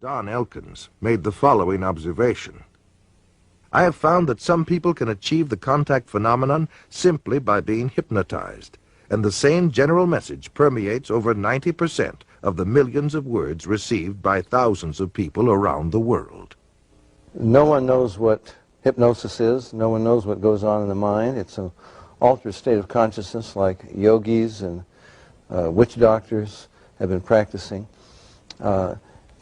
Don Elkins made the following observation. I have found that some people can achieve the contact phenomenon simply by being hypnotized, and the same general message permeates over 90% of the millions of words received by thousands of people around the world. No one knows what hypnosis is. No one knows what goes on in the mind. It's an altered state of consciousness like yogis and witch doctors have been practicing.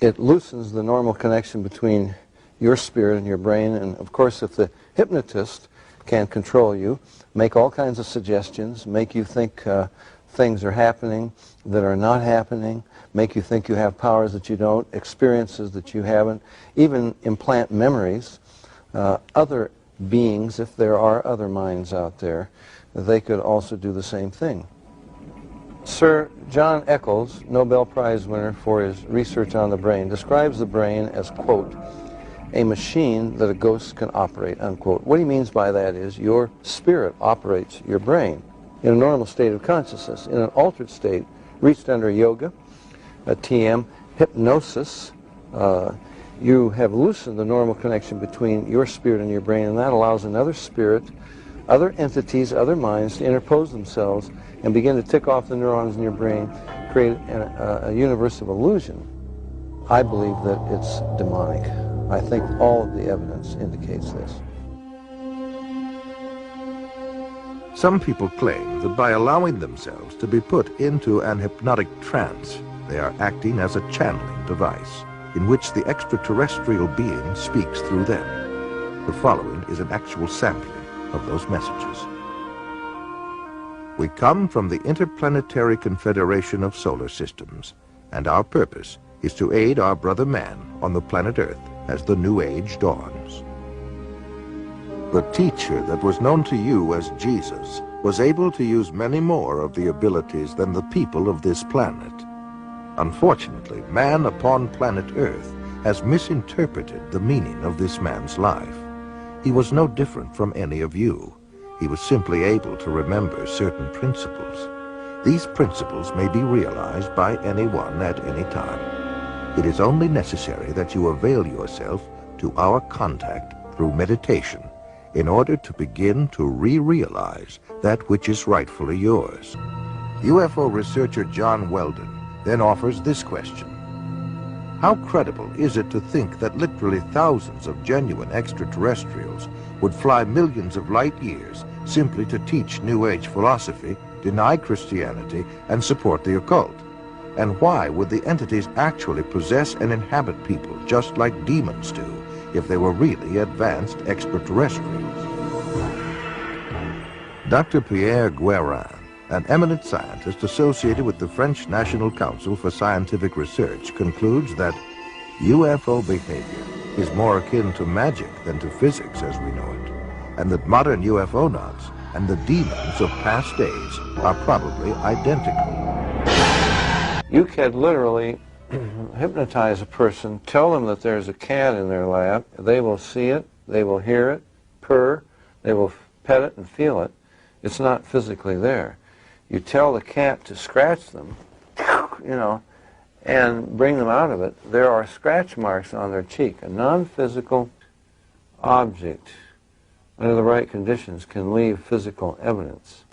It loosens the normal connection between your spirit and your brain, and of course if the hypnotist can control you, make all kinds of suggestions, make you think things are happening that are not happening, make you think you have powers that you don't, experiences that you haven't, even implant memories. Other beings, if there are other minds out there, they could also do the same thing. Sir John Eccles, Nobel Prize winner for his research on the brain, describes the brain as, quote, a machine that a ghost can operate, unquote. What he means by that is your spirit operates your brain in a normal state of consciousness. In an altered state, reached under yoga, a TM, hypnosis, you have loosened the normal connection between your spirit and your brain, and that allows another spirit, other entities, other minds to interpose themselves and begin to tick off the neurons in your brain, create a universe of illusion. I believe that it's demonic. I think all of the evidence indicates this. Some people claim that by allowing themselves to be put into an hypnotic trance, they are acting as a channeling device, in which the extraterrestrial being speaks through them. The following is an actual sampling of those messages. We come from the Interplanetary Confederation of Solar Systems, and our purpose is to aid our brother man on the planet Earth as the New Age dawns. The teacher that was known to you as Jesus was able to use many more of the abilities than the people of this planet. Unfortunately, man upon planet Earth has misinterpreted the meaning of this man's life. He was no different from any of you. He was simply able to remember certain principles. These principles may be realized by anyone at any time. It is only necessary that you avail yourself to our contact through meditation in order to begin to re-realize that which is rightfully yours. UFO researcher John Weldon then offers this question. How credible is it to think that literally thousands of genuine extraterrestrials would fly millions of light years simply to teach New Age philosophy, deny Christianity, and support the occult? And why would the entities actually possess and inhabit people just like demons do if they were really advanced extraterrestrials? Dr. Pierre Guérin, an eminent scientist associated with the French National Council for Scientific Research, concludes that UFO behavior is more akin to magic than to physics as we know it, and that modern UFOnauts and the demons of past days are probably identical. You can literally hypnotize a person, tell them that there's a cat in their lap, they will see it, they will hear it, purr, they will pet it and feel it. It's not physically there. You tell the cat to scratch them, you know, and bring them out of it. There are scratch marks on their cheek. A non-physical object, under the right conditions, can leave physical evidence.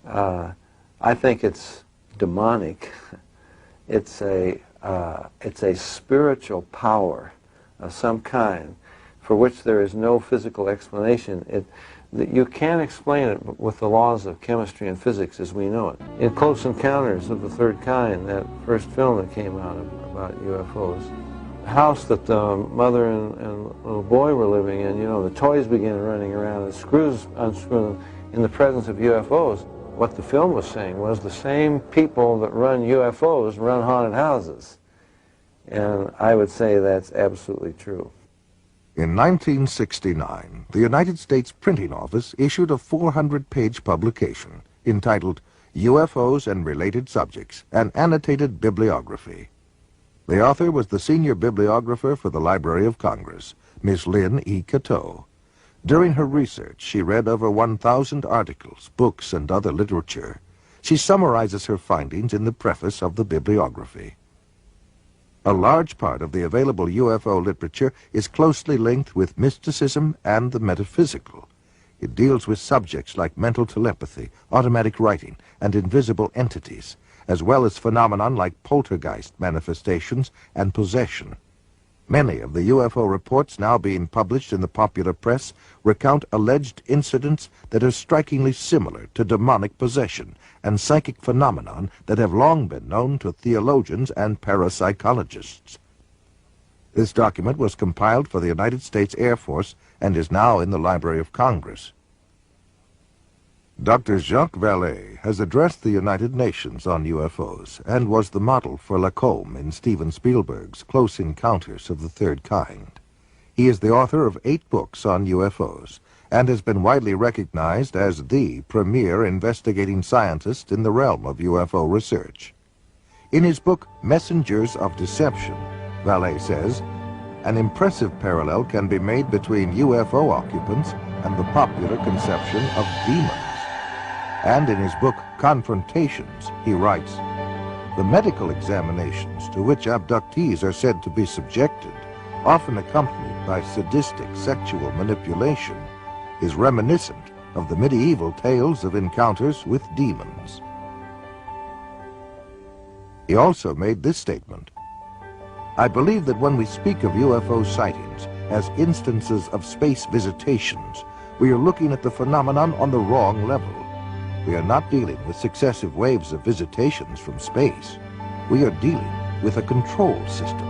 I think it's demonic. It's a spiritual power of some kind for which there is no physical explanation. You can't explain it with the laws of chemistry and physics as we know it. In Close Encounters of the Third Kind, that first film that came out about UFOs, the house that the mother and little boy were living in, you know, the toys began running around and screws unscrewing in the presence of UFOs. What the film was saying was the same people that run UFOs run haunted houses. And I would say that's absolutely true. In 1969, the United States Printing Office issued a 400-page publication entitled UFOs and Related Subjects, an Annotated Bibliography. The author was the senior bibliographer for the Library of Congress, Ms. Lynn E. Cateau. During her research, she read over 1,000 articles, books, and other literature. She summarizes her findings in the preface of the bibliography. A large part of the available UFO literature is closely linked with mysticism and the metaphysical. It deals with subjects like mental telepathy, automatic writing, and invisible entities, as well as phenomena like poltergeist manifestations and possession. Many of the UFO reports now being published in the popular press recount alleged incidents that are strikingly similar to demonic possession and psychic phenomenon that have long been known to theologians and parapsychologists. This document was compiled for the United States Air Force and is now in the Library of Congress. Dr. Jacques Vallée has addressed the United Nations on UFOs and was the model for Lacombe in Steven Spielberg's Close Encounters of the Third Kind. He is the author of 8 books on UFOs and has been widely recognized as the premier investigating scientist in the realm of UFO research. In his book, Messengers of Deception, Vallée says, an impressive parallel can be made between UFO occupants and the popular conception of demons. And in his book, Confrontations, he writes, the medical examinations to which abductees are said to be subjected, often accompanied by sadistic sexual manipulation, is reminiscent of the medieval tales of encounters with demons. He also made this statement, I believe that when we speak of UFO sightings as instances of space visitations, we are looking at the phenomenon on the wrong level. We are not dealing with successive waves of visitations from space. We are dealing with a control system.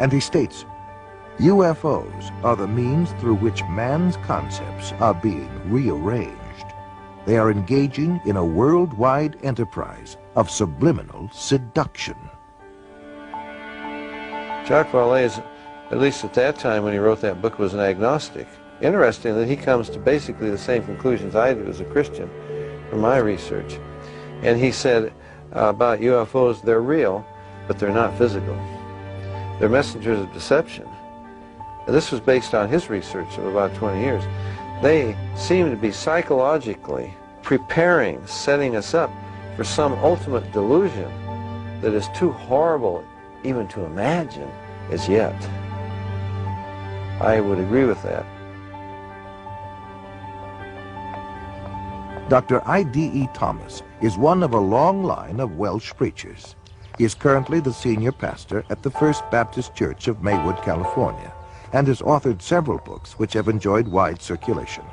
And he states, UFOs are the means through which man's concepts are being rearranged. They are engaging in a worldwide enterprise of subliminal seduction. Jacques Vallée, at least at that time when he wrote that book, was an agnostic. Interesting that he comes to basically the same conclusions I do as a Christian from my research. And he said about UFOs, they're real, but they're not physical. They're messengers of deception. And this was based on his research of about 20 years. They seem to be psychologically preparing, setting us up for some ultimate delusion that is too horrible even to imagine as yet. I would agree with that. Dr. I.D.E. Thomas is one of a long line of Welsh preachers. He is currently the senior pastor at the First Baptist Church of Maywood, California, and has authored several books which have enjoyed wide circulation.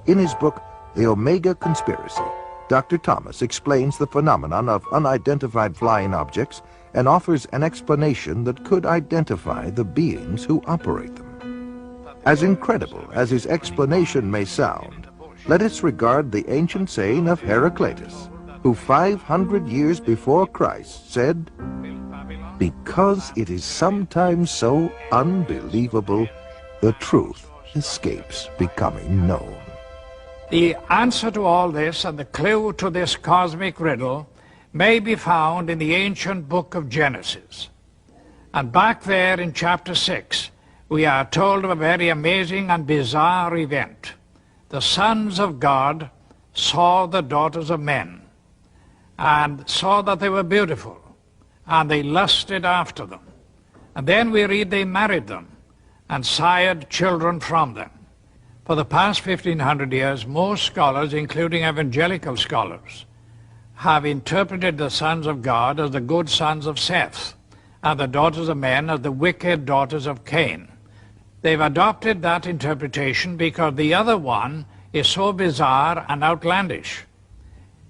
In his book, The Omega Conspiracy, Dr. Thomas explains the phenomenon of unidentified flying objects and offers an explanation that could identify the beings who operate them. As incredible as his explanation may sound, let us regard the ancient saying of Heraclitus, who 500 years before Christ said, because it is sometimes so unbelievable, the truth escapes becoming known. The answer to all this and the clue to this cosmic riddle may be found in the ancient book of Genesis. And back there in chapter 6, we are told of a very amazing and bizarre event. The sons of God saw the daughters of men and saw that they were beautiful, and they lusted after them. And then we read they married them and sired children from them. For the past 1,500 years, most scholars, including evangelical scholars, have interpreted the sons of God as the good sons of Seth, and the daughters of men as the wicked daughters of Cain. They've adopted that interpretation because the other one is so bizarre and outlandish.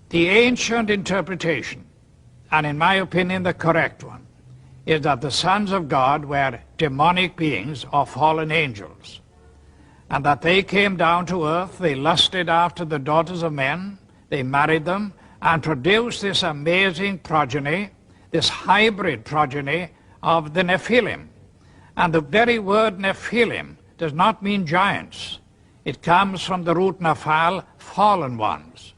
The ancient interpretation, and in my opinion the correct one, is that the sons of God were demonic beings or fallen angels, and that they came down to earth, they lusted after the daughters of men, they married them, and produced this amazing progeny, this hybrid progeny of the Nephilim. And the very word Nephilim does not mean giants. It comes from the root Nephal, fallen ones.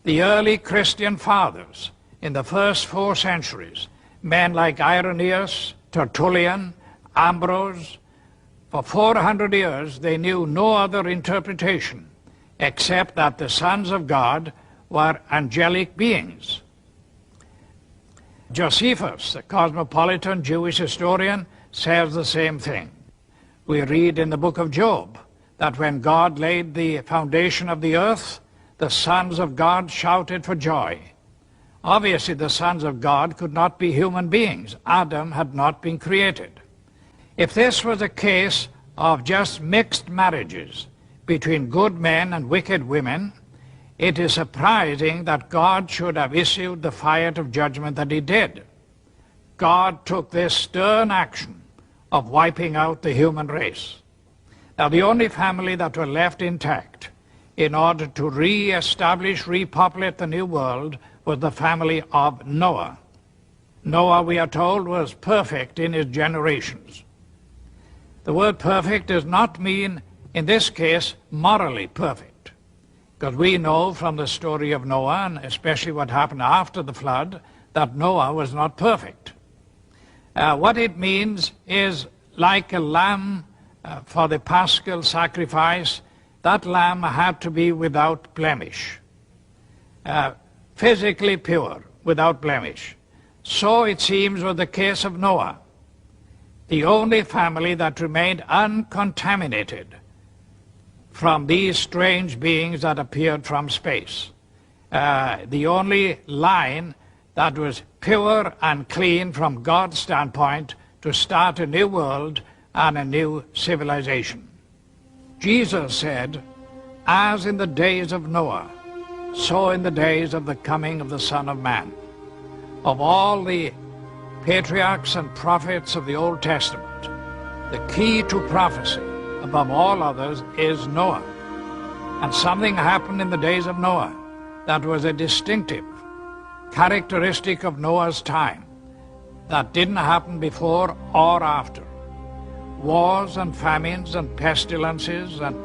The early Christian fathers in the first 4 centuries, men like Irenaeus, Tertullian, Ambrose, for 400 years they knew no other interpretation except that the sons of God were angelic beings. Josephus, the cosmopolitan Jewish historian, says the same thing. We read in the book of Job that when God laid the foundation of the earth, the sons of God shouted for joy. Obviously, the sons of God could not be human beings. Adam had not been created. If this was a case of just mixed marriages between good men and wicked women, it is surprising that God should have issued the fire of judgment that he did. God took this stern action of wiping out the human race. Now, the only family that were left intact in order to re-establish, repopulate the new world was the family of Noah. Noah, we are told, was perfect in his generations. The word perfect does not mean, in this case, morally perfect, because we know from the story of Noah, and especially what happened after the flood, that Noah was not perfect. What it means is like a lamb for the paschal sacrifice, that lamb had to be without blemish, physically pure, without blemish. So it seems was the case of Noah, the only family that remained uncontaminated from these strange beings that appeared from space. The only line that was pure and clean from God's standpoint to start a new world and a new civilization. Jesus said, as in the days of Noah, so in the days of the coming of the Son of Man. Of all the patriarchs and prophets of the Old Testament, the key to prophecy above all others is Noah. And something happened in the days of Noah that was a distinctive characteristic of Noah's time that didn't happen before or after. Wars and famines and pestilences and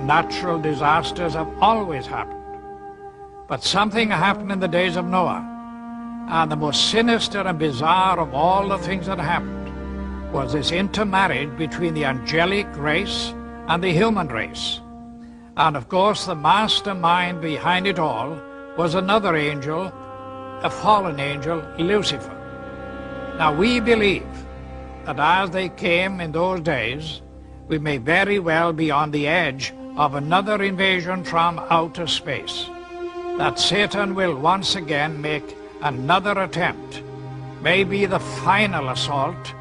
natural disasters have always happened. But something happened in the days of Noah, and the most sinister and bizarre of all the things that happened was this intermarriage between the angelic race and the human race. And of course, the mastermind behind it all was another angel, a fallen angel, Lucifer. Now we believe that as they came in those days, we may very well be on the edge of another invasion from outer space, that Satan will once again make another attempt, maybe the final assault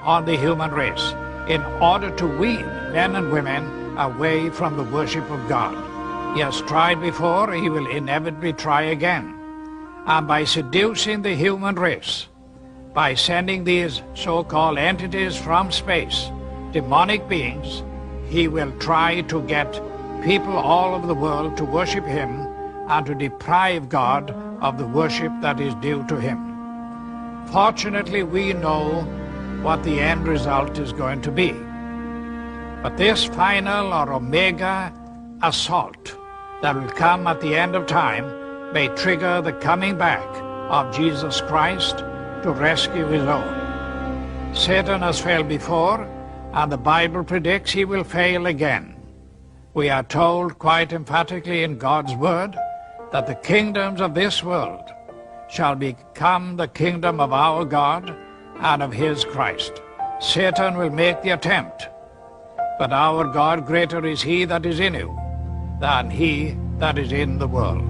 on the human race, in order to wean men and women away from the worship of God. He has tried before, he will inevitably try again. And by seducing the human race, by sending these so-called entities from space, demonic beings, he will try to get people all over the world to worship him and to deprive God of the worship that is due to him. Fortunately, we know what the end result is going to be. But this final or omega assault that will come at the end of time may trigger the coming back of Jesus Christ to rescue his own. Satan has failed before, and the Bible predicts he will fail again. We are told quite emphatically in God's word that the kingdoms of this world shall become the kingdom of our God and of his Christ. Satan will make the attempt, but our God, greater is he that is in you than he that is in the world.